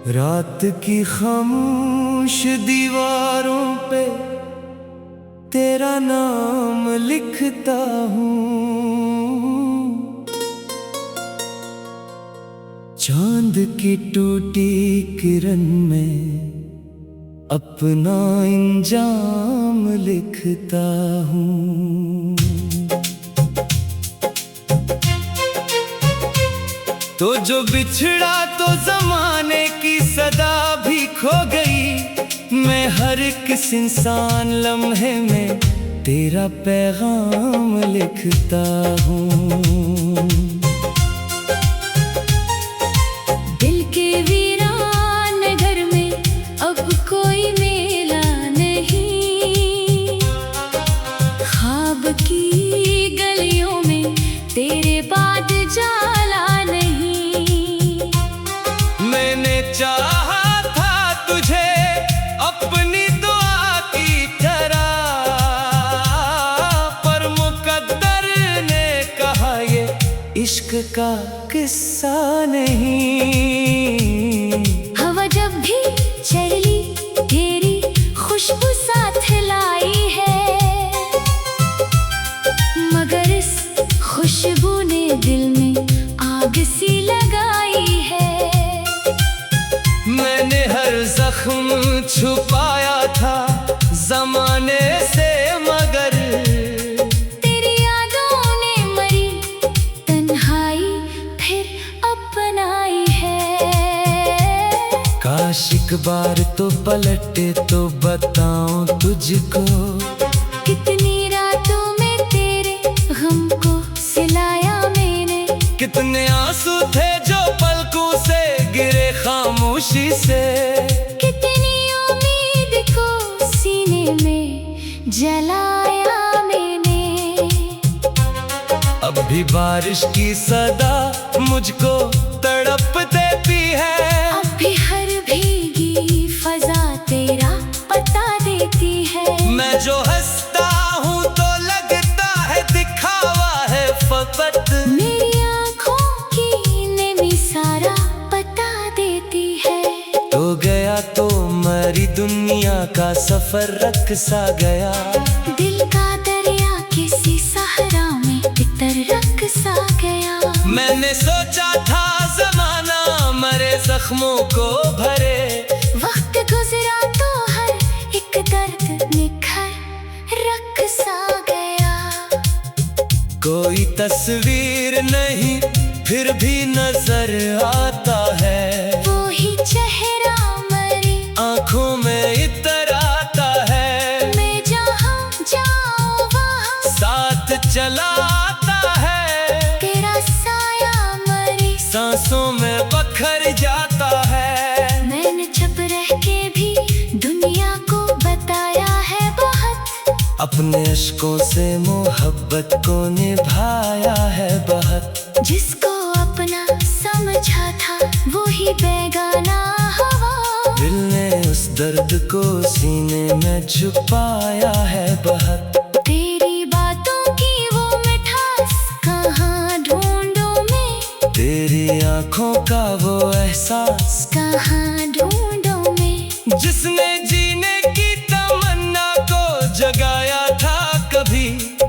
रात की खामोश दीवारों पे तेरा नाम लिखता हूँ। चांद की टूटी किरण में अपना इंजाम लिखता हूँ। तो जो बिछड़ा तो जमाने की सदा भी खो गई। मैं हर किस इंसान लम्हे में तेरा पैगाम लिखता हूँ। दिल के वीरान घर में अब कोई मेला नहीं। ख्वाब की गलियों में तेरे बाद जाला नहीं। मैंने चाहा था तुझे अपनी दुआ की तरह, पर मुकद्दर ने कहा ये इश्क का किस्सा नहीं। हवा जब भी चली तेरी खुशबू साथ लाई है, मगर इस खुशबू ने दिल में आग सी लगाई है। मैंने हर जख्म छुपाया था जमाने से, मगर तेरी यादों ने मरी तन्हाई फिर अपनाई है। काश एक बार तो पलटे तो बताऊं तुझको, कितनी रातों में तेरे गम को सिलाया मैंने। कितने आंसू थे जो पलकों से गिरे खामोशी से। कितनी उम्मीद को सीने में जलाया मैंने। अब भी बारिश की सदा मुझको तड़प देती है। अब भी हर भीगी फजा तेरा पता देती है। मैं जो हंसता हूँ तो लगता है दिखावा है फकत। मेरी आँखों की नेमी सारा बता देती है। तो गया तो मरी दुनिया का सफर रख सा गया। दिल का दरिया किसी सहरा में तितर रख सा गया। मैंने सोचा था जमाना मरे जख्मों को भरे। वक्त गुजरा तो हर एक दर्द निखर रख सा गया। कोई तस्वीर नहीं फिर भी नजर आता है। वो ही चेहरा मरी आंखों में इतर आता है। मैं जहाँ जाऊँ वहाँ साथ चला आता है। तेरा साया मरी सांसों में बखर जाता है। मैंने चुप रह के भी दुनिया को बताया है बहुत। अपने अश्कों से मोहब्बत को निभाया है बहुत। जिसको अपना समझा था वो ही बेगाना हुआ। दिल ने उस दर्द को सीने में छुपाया है बहुत। तेरी बातों की वो मिठास कहाँ ढूंढूं मैं। तेरी आंखों का वो एहसास कहाँ ढूंढूं मैं। जिसने जीने की तमन्ना को जगाया था कभी।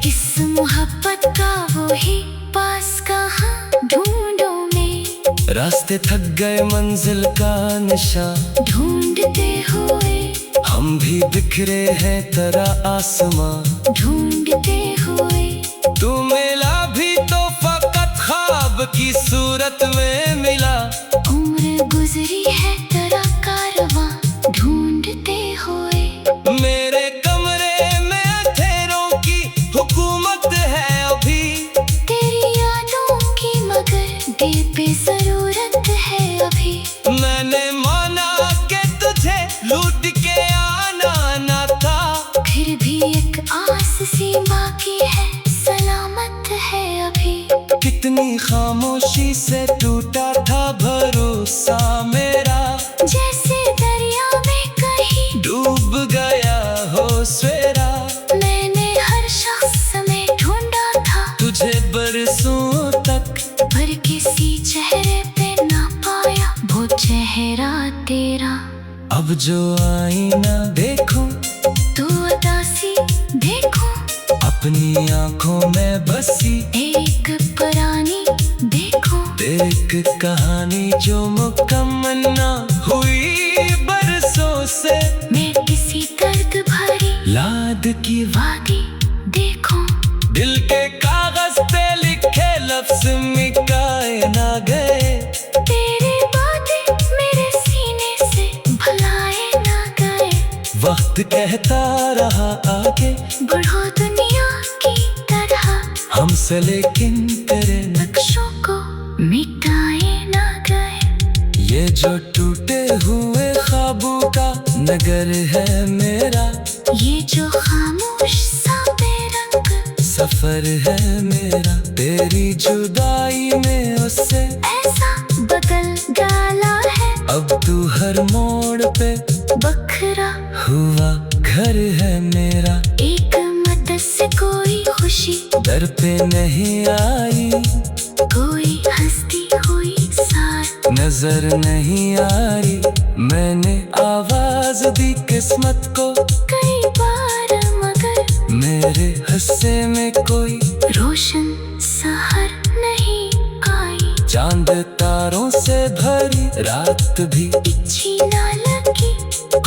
इस मोहब्बत का वो ही पास कहाँ ढूंढूं मैं। रास्ते थक गए मंजिल का निशान ढूंढते हुए हम भी बिखरे हैं तरह आसमां ढूंढते हुए। तू मिला भी तो फकत ख्वाब की सूरत में मिला। उम्र गुजरी है तेरा कारवां ढूंढते हुए। मेरे कमरे में अंधेरों की हुकूमत है अभी। तेरी यादों की मगर दिल पे जरूरत है अभी। मैंने माना कि तुझे लूट के आना न था। फिर भी एक आस सी बाकी है सलामत है अभी। कितनी खामोशी से टूटा था भरोसा मेरा। जैसे दरिया में कहीं अब जो आईना देखो तो उदासी देखो, अपनी आंखों में बसी एक पुरानी देखो, एक कहानी जो मुकम्मल ना हुई बरसों से। मैं किसी दर्द भरी लाद की वादी देखो, दिल के कागज पे लिखे लफ्ज मिटाए ना गए। तेरे बातें मेरे सीने से भुलाए ना गए। वक्त कहता रहा आगे बढ़ो दुनिया की तरह, हमसे लेकिन तेरे नक्शों को मिटाए ना गए। ये जो टूटे हुए ख्वाबों का नगर है मेरा, ये जो खामोश सा बेरंग सफर है मेरा। तेरी जुदाई में उससे ऐसा बदल डाला है, अब तू हर मोड़ पे बखरा हुआ घर है मेरा। एक मदद से कोई खुशी दर पे नहीं आई, कोई हस्ती हुई साथ नजर नहीं आ रही। मैंने आवाज दी किस्मत को कई बार, मगर मेरे हिस्से में कोई रोशन सहर नहीं आई। चांद तारों से भरी रात भी अच्छी ना लगी,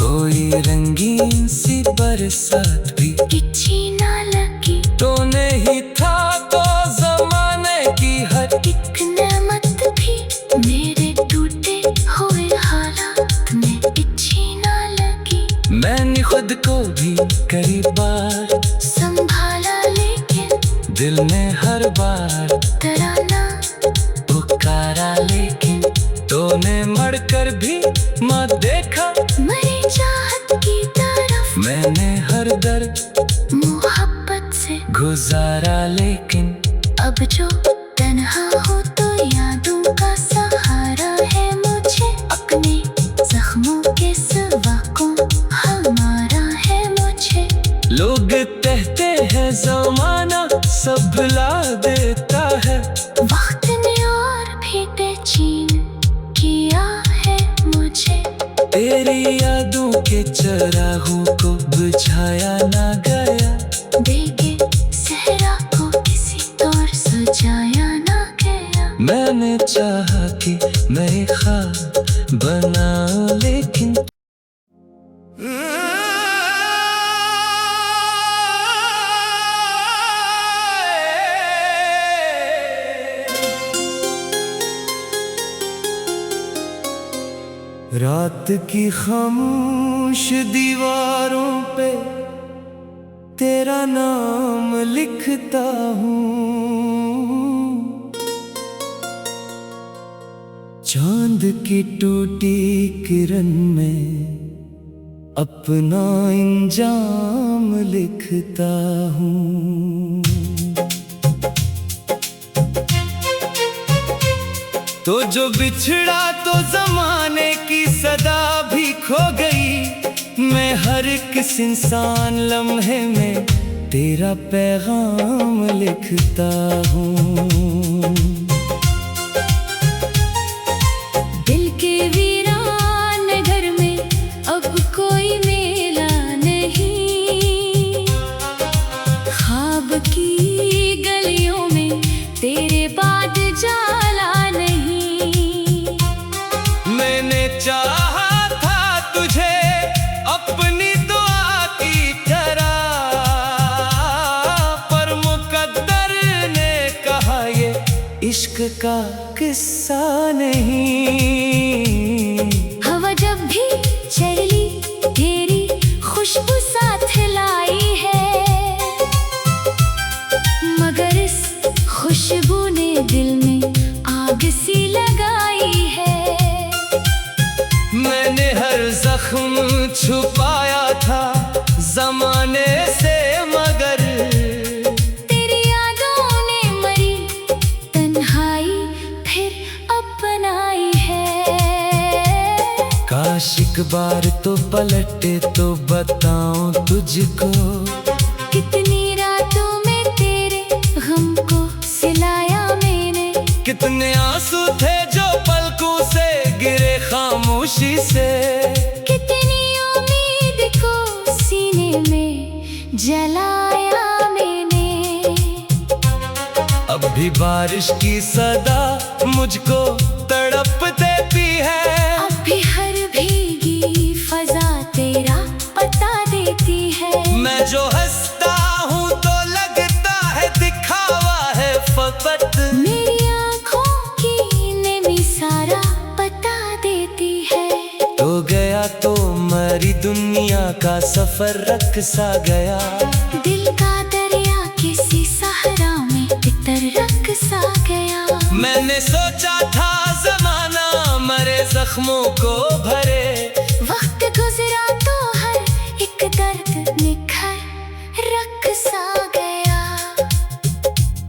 कोई रंगीन सी बरसात भी अच्छी ना लगी। तो नहीं था तो जमाने की हर एक नेमत भी मेरे टूटे हुए हालात में अच्छी ना लगी। मैंने खुद को भी कई बार संभाला लेकिन दिल ने हर बार तराना पुकारा, लेकिन तूने मरकर भी मत देखा। मेरी चाहत की तरफ मैंने हर दर्द मोहब्बत से गुजारा, लेकिन अब जो तन्हा हो तो यादों का सहारा है मुझे। अपने जख्मों के सिवा कौन हमारा है मुझे। लोग कहते हैं जमाना सब भुला देता है, वक्त ने और भी बेचैन किया है मुझे। तेरी यादों के चरागों को बुझाया ना गया, देखे सहरा को किसी तौर सजाया ना गया। मैंने चाहा कि मैं ख्वाब बनाऊं, लेकिन रात की खामोश दीवारों पे तेरा नाम लिखता हूँ। चांद की टूटी किरण में अपना इंजाम लिखता हूँ। तो जो बिछड़ा तो जमाने की सदा भी खो गई। मैं हर किस इंसान लम्हे में तेरा पैगाम लिखता हूँ। दिल के वीरान घर में अब कोई मेला नहीं। ख्वाब की गलियों में तेरे बाद जाला नहीं। मैंने चाहा था तुझे अपनी दुआ की तरह, पर मुकद्दर ने कहा ये इश्क का किस्सा नहीं। हवा जब भी चली तेरी खुशबू साथ लाई है, मगर इस खुशबू ने दिल में आग सी लगाई है। मैंने हर जख्म छुपाया था जमाने से, मगर तेरी यादों ने मरी तन्हाई फिर अपनाई है। काश एक बार तो पलटे तो बताऊं तुझको, कितनी रातों में तेरे गम को सिलाया मैंने। कितने आंसू थे जो पलकों से गिरे खामोशी से। कितनी कभी बारिश की सदा मुझको तड़प देती है। अब भी हर भीगी फजा तेरा पता देती है। मैं जो हंसता हूँ तो लगता है दिखावा है फकत। मेरी आँखों की नेमी सारा बता देती है। तो गया तो मरी दुनिया का सफर रख सा गया। दिल का दरिया किसी सहरा में तितर रख सा गया। मैंने सोचा था जमाना मरे जख्मों को भरे। वक्त गुजरा तो हर एक दर्द निखर रख सा गया।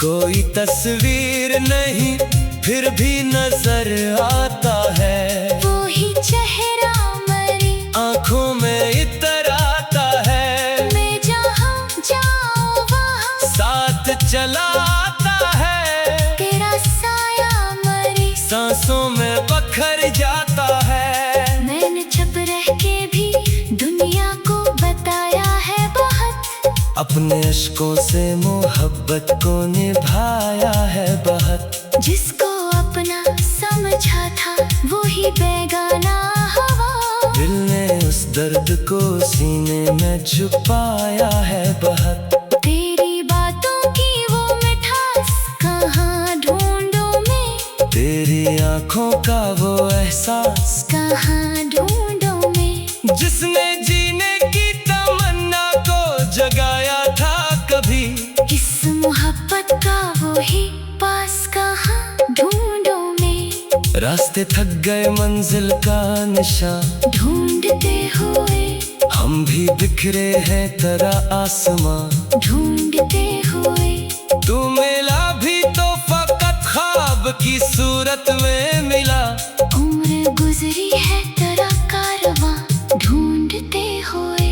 कोई तस्वीर नहीं फिर भी नजर आता है। वो ही चेहरा मरी आंखों में इतर आता है। मैं जहाँ जाऊँ वहाँ साथ चला आता है। तेरा साया मरी सांसों में बखर जाता है। मैंने चुप रह के भी दुनिया को बताया है बहुत। अपने अश्कों से मोहब्बत को निभाया है बहुत। जिसको अपना समझा था वो ही बेगाना हवा। दिल ने उस दर्द को सीने में छुपाया है बहुत। तेरी बातों की वो मिठास कहाँ ढूंढूं मैं। तेरी आंखों का वो एहसास कहाँ ढूंढूं मैं। जिसने जीने की तमन्ना को जगाया था कभी। इस मोहब्बत का वो ही पास कहाँ ढूंढूं मैं। रास्ते थक गए मंजिल का निशान ढूंढते हुए हम भी बिखरे हैं तरह आसमां ढूंढते हुए। तू मिला भी तो फकत ख्वाब की सूरत में मिला। उम्र गुजरी है तेरा कारवां ढूंढते हुए।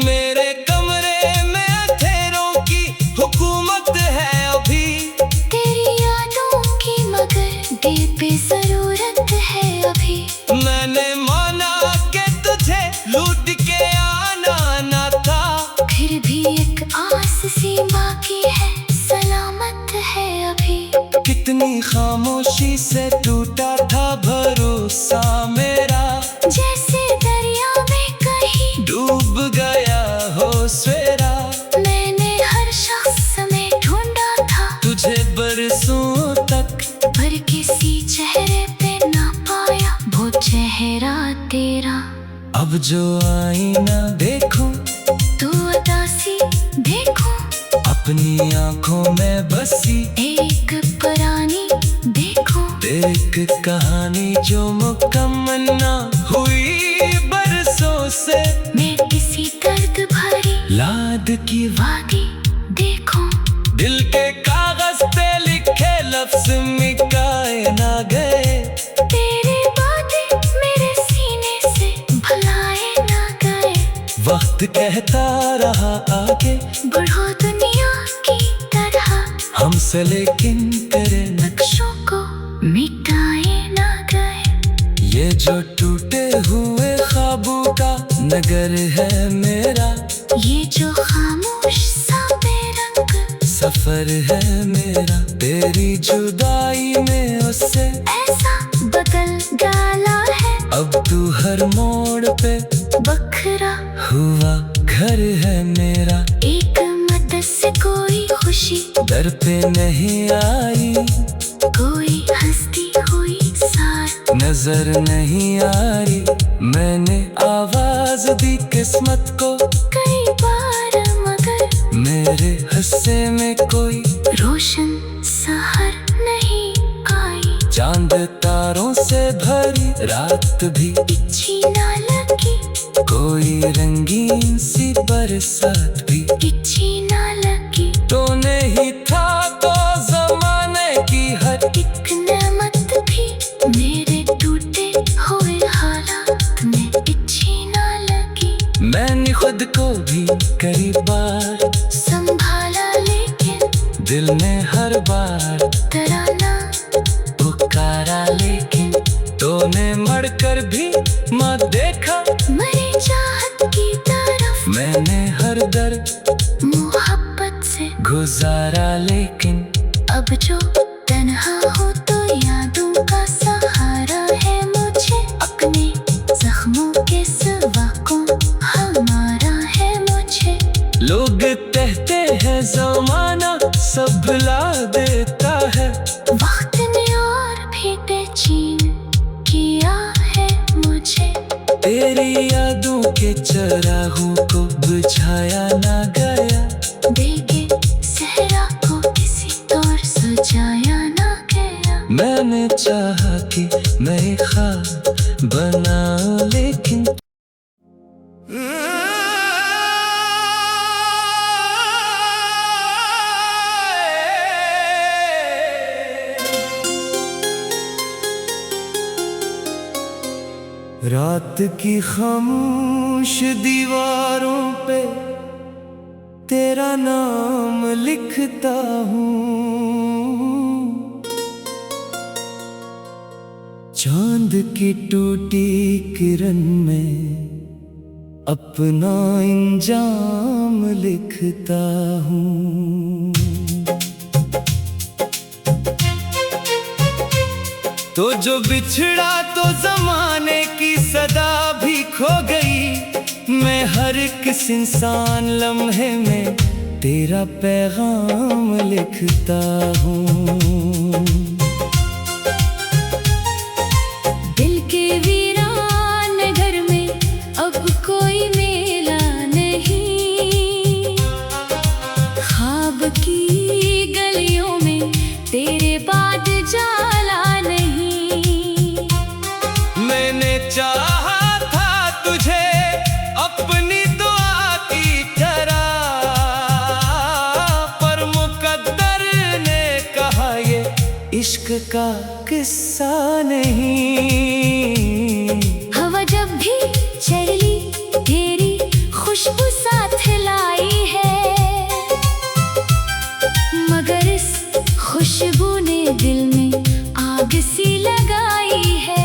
मेरे कमरे में अंधेरों की हुकूमत है अभी। तेरी यादों की मगर दिल पे जरूरत है अभी। मैंने माना कि तुझे लूट के आना न था। फिर भी एक आस सी बाकी है सलामत है अभी। कितनी खामोशी से टूटा था भरोसा मेरा। जैसे दरिया में कहीं डूब गया हो सवेरा। मैंने हर शख्स में ढूंढा था तुझे बरसों तक पर किसी चेहरे पे ना पाया वो चेहरा तेरा। अब जो आईना देखूं तू उदासी देखो अपनी आंखों में बसी। एक पुरानी देखो एक कहानी जो मुकम्मल ना हुई बरसों से। मैं किसी दर्द भरी लाद की वादी देखो। दिल के कागज पे लिखे लफ्ज मिटाए ना गए। तेरे बातें मेरे सीने से भुलाए ना गए। वक्त कहता रहा आगे बढ़ो दुनिया की तरह हमसे लेकिन तेरे नक्शों को मिटाए ना गए। ये जो टूटे हुए ख्वाबों का नगर है मेरा। ये जो खामोश सा बेरंग सफर है मेरा। तेरी जुदाई में उससे ऐसा बदल डाला है। अब तू हर मोड़ पे बखरा हुआ घर है मेरा। एक मत से कोई खुशी दर पे नहीं आई। कोई हंसती हुई साथ नजर नहीं आ रही। मैंने आवाज दी किस्मत को कई बार मगर मेरे हिस्से में कोई रोशन सहर नहीं आई। चांद तारों से भरी रात भी अच्छी ना लगी कोई रंगीन सी बरसात भी अच्छी ना लगी। तो नहीं था तो जमाने की हर एक नेमत भी मेरे टूटे हुए हालात में अच्छी ना लगी। मैंने खुद को भी कई बार संभाला लेकिन दिल ने हर बार तराना पुकारा लेकिन तूने मरकर भी मत देखा। मेरी चाहत की तरफ मैंने हर दर्द मोहब्बत से गुजारा लेकिन अब जो जमाना सब भुला देता है। वक्त ने और भी बेचैन किया है मुझे। तेरी यादों के चरागों को बुझाया ना गया। देखे सहरा को किसी तौर सजाया ना गया। मैंने चाहा कि मैं एक ख्वाब बनाऊं लेकिन रात की खामोश दीवारों पे तेरा नाम लिखता हूँ। चांद की टूटी किरण में अपना इंजाम लिखता हूँ। तो जो बिछड़ा तो जमाने की सदा भी खो गई। मैं हर किस इंसान लम्हे में तेरा पैगाम लिखता हूँ। दिल के वीरान घर में अब कोई मेला नहीं। ख्वाब की गलियों में तेरे बाद जाला नहीं। मैंने चाहा था तुझे अपनी दुआ की तरह, पर मुकद्दर ने कहा ये इश्क का किस्सा नहीं। हवा जब भी चली तेरी खुशबू साथ लाई है। मगर इस खुशबू ने दिल में आग सी लगाई है।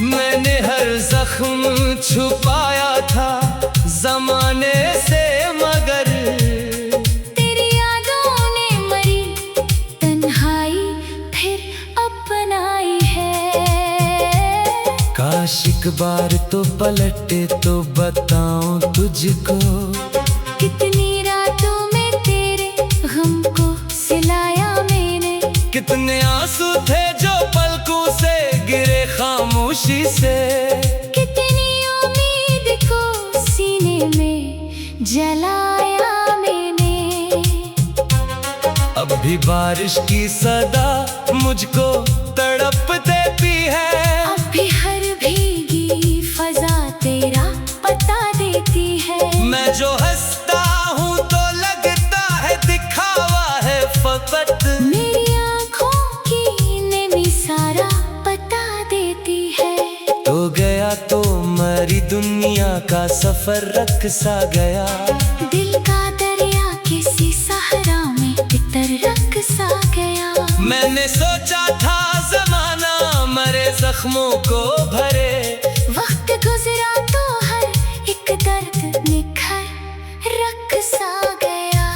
मैंने हर जख्म छुपाया था जमाने से, मगर तेरी यादों ने मरी तन्हाई फिर अपनाई है। काश एक बार तो पलटे तो बताऊं तुझको। कितनी रातों में तेरे गम को सिलाया मैंने। कितने आंसू थे जो पलकों से गिरे खामोशी से। कितनी उम्मीद को सीने में जलाया मैंने। अब भी बारिश की सदा मुझको तड़प देती है। अब भी हर भीगी फजा तेरा पता देती है। मैं जो हंसता हूँ तो लगता है दिखावा है फकत। मेरी आँखों की नमी सारा बता देती है। तो गया तो मरी दुनिया का सफर रख सा गया। दिल का दरिया किसी सहरा में तितर रख सा गया। मैंने सोचा था जमाना मरे जख्मों को भरे। वक्त गुजरा तो हर एक दर्द निखर रख सा गया।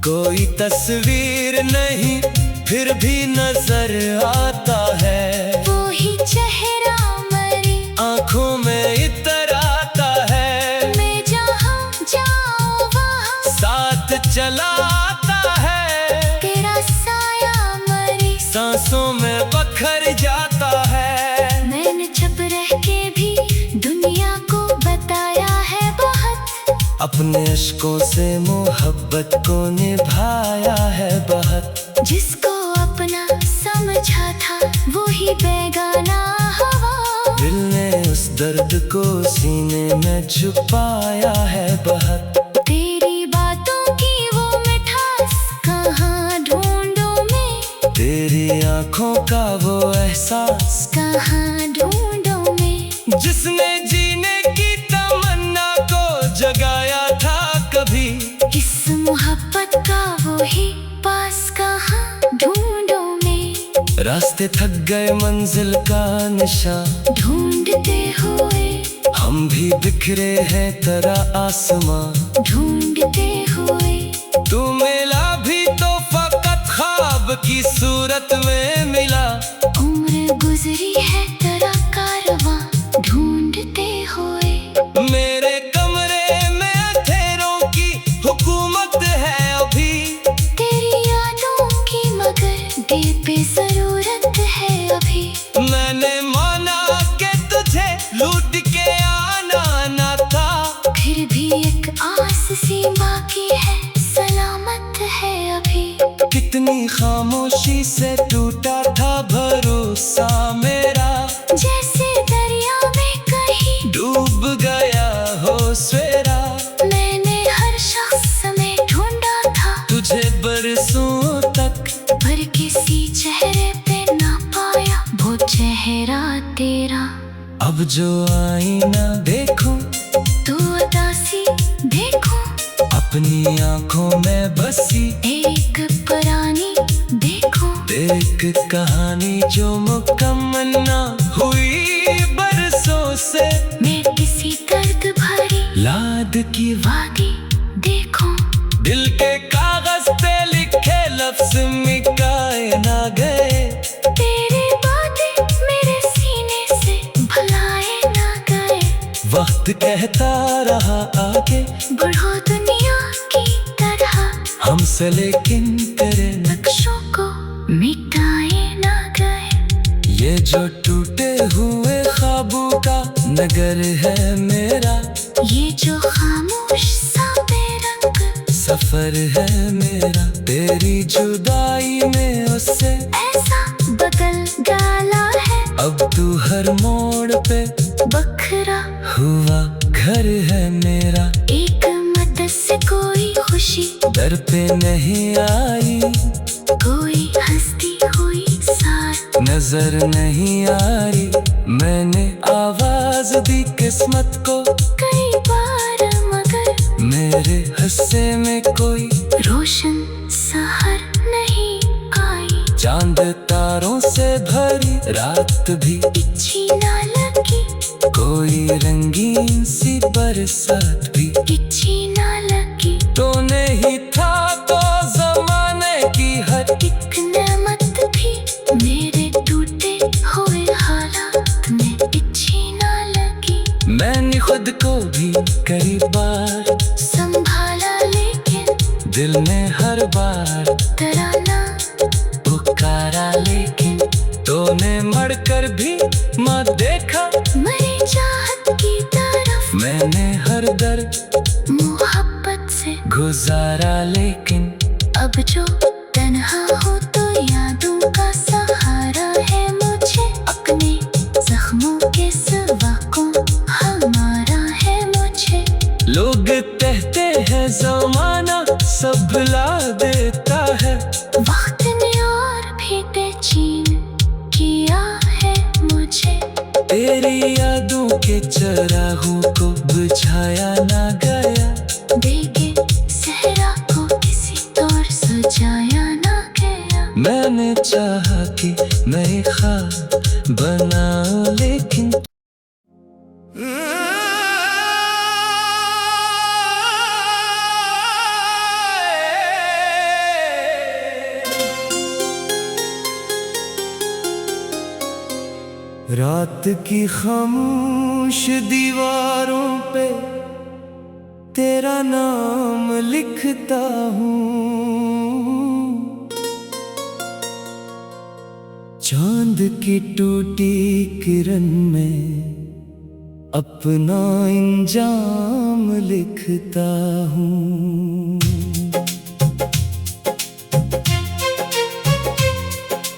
कोई तस्वीर नहीं फिर भी नजर आता है। वो ही चेहरा मरी आंखों में इतर आता है। मैं जहाँ जाऊँ वहाँ साथ चला आता है। तेरा साया मरी सांसों में बखर जाता है। मैंने चुप रह के भी दुनिया को बताया है बहुत। अपने अश्कों से मोहब्बत को निभाया है बहुत। जिसको अपना समझा था वो ही बेगाना हवा। दिल ने उस दर्द को सीने में छुपाया है बहुत। तेरी बातों की वो मिठास कहाँ ढूंढूं मैं। तेरी आंखों का वो एहसास कहाँ ढूंढूं मैं। जिसने जीने की तमन्ना को जगाया था कभी। इस मोहब्बत का वो ही पास कहाँ ढूंढूं मैं। रास्ते थक गए मंजिल का निशान ढूंढते हुए हम भी बिखरे हैं तरह आसमां ढूंढते हुए। तू मिला भी तो फकत ख्वाब की सूरत में मिला। उम्र गुजरी है तेरा कारवां ढूंढते हुए। मेरे कमरे में अंधेरों की ये आना ना था। फिर भी एक आस सी बाकी है, सलामत है अभी। कितनी खामोशी से टूटा था भरोसा मेरा, जैसे दरिया में कहीं डूब गया हो सवेरा। मैंने हर शख्स में ढूंढा था तुझे बरसों तक, पर किसी चेहरे पे ना पाया वो चेहरा तेरा। अब जो आईना देखूं तू उदासी देखो, अपनी आंखों में बसी एक पुरानी देखो। एक कहानी जो मुकम्मल ना हुई बरसों से। मैं किसी दर्द भरी लाद की वादी देखो। दिल के कागज पे लिखे लफ्ज मिटाए ना गए। तेरे बातें मेरे सीने से भुलाए ना गए। वक्त कहता रहा आगे बढ़ो दुनिया की तरह, हमसे लेकिन तेरे नक्शों को मिटाए ना गए। ये जो टूटे हुए ख्वाबों का नगर है मेरा, ये जो खामोश सा बेरंग सफर है मेरा। तेरी जुदाई में उससे ऐसा बदल डाला है, अब तू हर मोड़ पे बखरा हुआ घर है मेरा। एक मदद से कोई खुशी दर पे नहीं आई, कोई हस्ती हुई साथ नजर नहीं आ रही। मैंने आवाज दी किस्मत को कई बार, मगर मेरे हिस्से में कोई रोशन सहर नहीं आई। चांद तारों से भरी रात भी अच्छी ना लगी, कोई रंगीन सी बरसात भी अच्छी ना लगी। तो नहीं था तो जमाने की हर एक नेमत भी मेरे टूटे हुए हालात में अच्छी ना लगी। मैंने खुद को भी कई बार संभाला लेकिन दिल ने हर बार तराना पुकारा, लेकिन तूने मरकर भी मत देखा मेरी चाहत की तरफ। मैंने हर दर्द मोहब्बत से गुजारा, लेकिन अब जो तन्हा हो तो यादों का सहारा है मुझे। अपने जख्मों के सिवा कौन हमारा है मुझे। लोग कहते हैं जमाना सब भुला देता है, वक्त ने और भी बेचैन किया है मुझे। तेरी यादों के चरागों को बुझाया ना गया, देखे सहरा को किसी तौर सजाया ना गया। मैंने चाहा कि नए ख्वाब बनाऊं, लेकिन रात की खामोश दीवारों पे तेरा नाम लिखता हूँ। चांद की टूटी किरण में अपना इंजाम लिखता हूँ।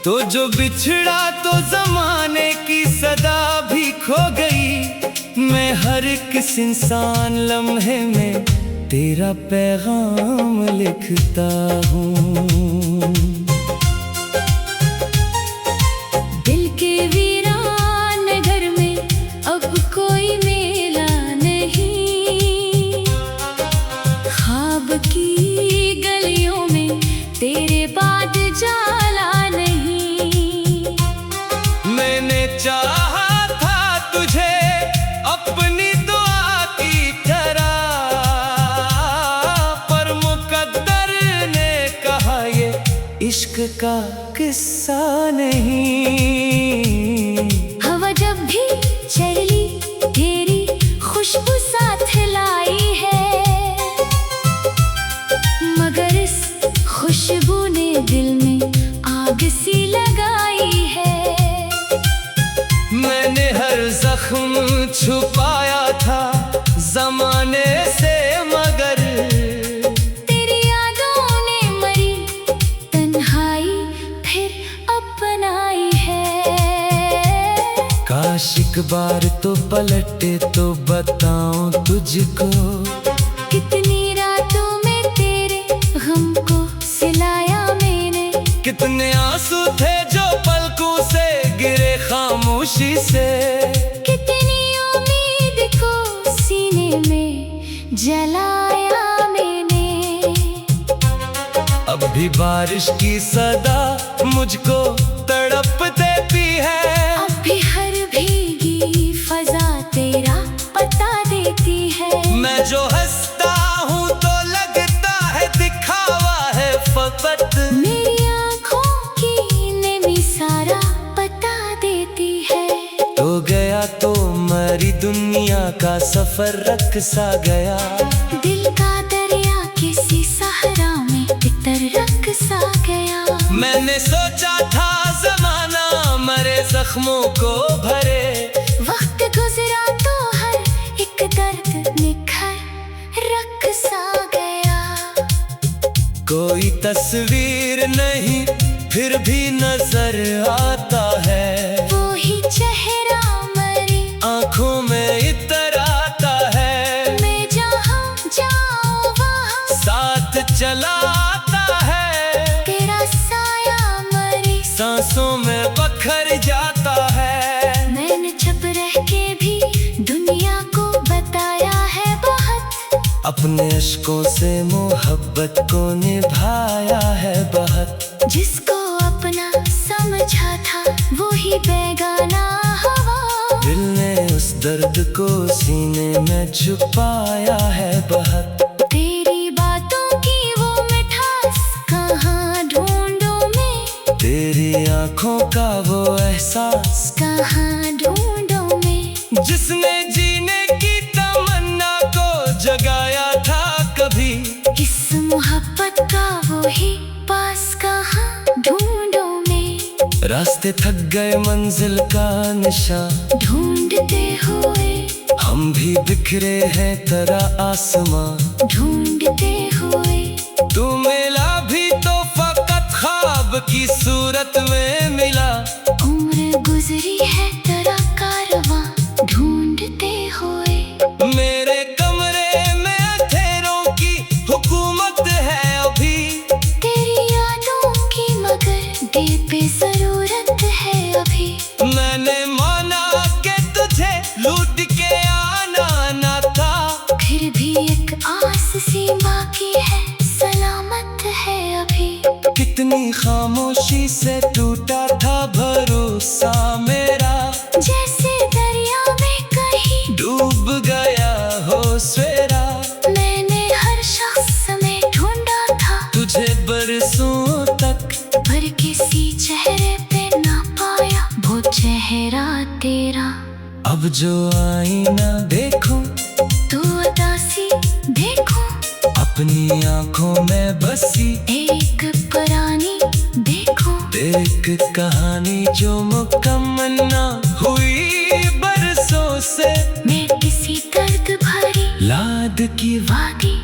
तो जो बिछड़ा तो जमाने की सदा भी खो गई। मैं हर किस इंसान लम्हे में तेरा पैगाम लिखता हूँ। दिल के वीरान घर में अब कोई मेला नहीं। ख्वाब की गलियों में तेरे बाद जाला नहीं। मैंने चाहा था तुझे अपनी दुआ की तरह, पर मुकद्दर ने कहा ये इश्क का किस्सा नहीं। हवा जब भी चली तेरी खुशबू साथ लाई है, मगर इस खुशबू ने दिल में आग सी लगाई है। मैंने हर जख्म छुपाया था जमाने से, मगर तेरी यादों ने मरी तन्हाई फिर अपनाई है। काश एक बार तो पलटे तो बताऊं तुझको, कितनी रातों में तेरे गम को सिलाया मैंने। कितने आंसू थे जो पलकों से गिरे खामोशी से। कितनी उम्मीद को सीने में जलाया मैंने। अब भी बारिश की सदा मुझको तड़प देती है। अब भी हर भीगी फजा तेरा पता देती है। मैं जो हंसता हूँ तो लगता है दिखावा है फकत। मेरी आँखों की नमी सारा बता देती है। तो गया तो मरी दुनिया का सफर रख सा गया। दिल का दरिया किसी सहरा में तितर रख सा गया। मैंने सोचा था जमाना मरे जख्मों को भरे। वक्त गुजरा तो हर एक दर्द निखर रख सा गया। कोई तस्वीर नहीं फिर भी नजर आता है। वो ही चेहरा मरी आंखों में इतर आता है। मैं जहाँ जाऊँ वहाँ साथ चला आता है। तेरा साया मरी सांसों में बखर जाता है। मैंने चुप रह के भी दुनिया को बताया है बहुत। अपने अश्कों से मोहब्बत को निभाया है बहुत। जिसको अपना समझा था वो ही बेगाना हवा। दिल ने उस दर्द को सीने में छुपाया है बहुत। तेरी बातों की वो मिठास कहाँ ढूंढूं मैं। तेरी आंखों का वो एहसास कहाँ ढूंढूं मैं। जिसने जीने की तमन्ना को जगाया था कभी। इस मोहब्बत का वो ही पास कहाँ ढूंढूं मैं। रास्ते थक गए मंजिल का निशान ढूंढते हुए हम भी बिखरे हैं तरह आसमां। ढूंढते हुए तू मिला भी तो फकत ख्वाब की सूरत में मिला। उम्र गुजरी है तेरा कारवां ढूंढते हुए। मेरे कमरे में अंधेरों की हुकूमत है अभी। तेरी यादों की मगर दिल पे जरूरत है अभी। मैंने माना कि तुझे लूट के आना ना था। फिर भी एक आस सी बाकी है सलामत है अभी। कितनी खामोशी से टूटा था भरोसा मेरा। जैसे दरिया में कहीं डूब गया हो सवेरा। मैंने हर शख्स में ढूंढा था तुझे बरसों तक, पर किसी चेहरे पे ना पाया वो चेहरा तेरा। अब जो आईना देखूं तू उदासी देखूं अपनी आंखों में बसी। एक पुरानी देखूं एक कहानी जो मुकम्मल ना हुई बरसों से। मैं किसी दर्द भरी लाद की वादी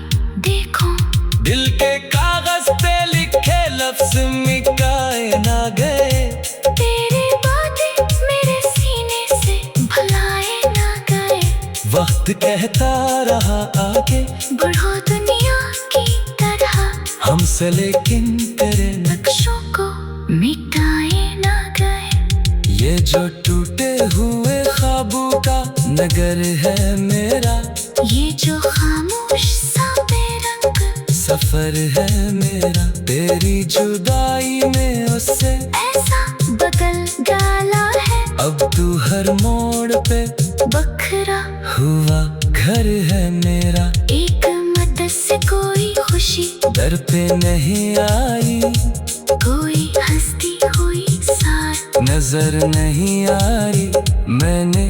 देखूं। दिल के कागज पे लिखे लफ्ज मिटाए ना गए। तेरी बातें मेरे सीने से भुलाए ना गए। वक्त कहता रहा आगे बढ़ो दुनिया की तरह। हमसे लेकिन तेरे नक्शों को मिटाए ना गए। ये जो टूटे हुए ख्वाबों का नगर है मेरा। ये जो खामोश सा बेरंग सफर है मेरा। तेरी जुदाई में उससे ऐसा बदल डाला है। अब तू हर मोड़ पे बखरा हुआ घर है मेरा। एक मत से कोई खुशी दर पे नहीं आई। कोई हंसती हुई साथ नजर नहीं आ रही। मैंने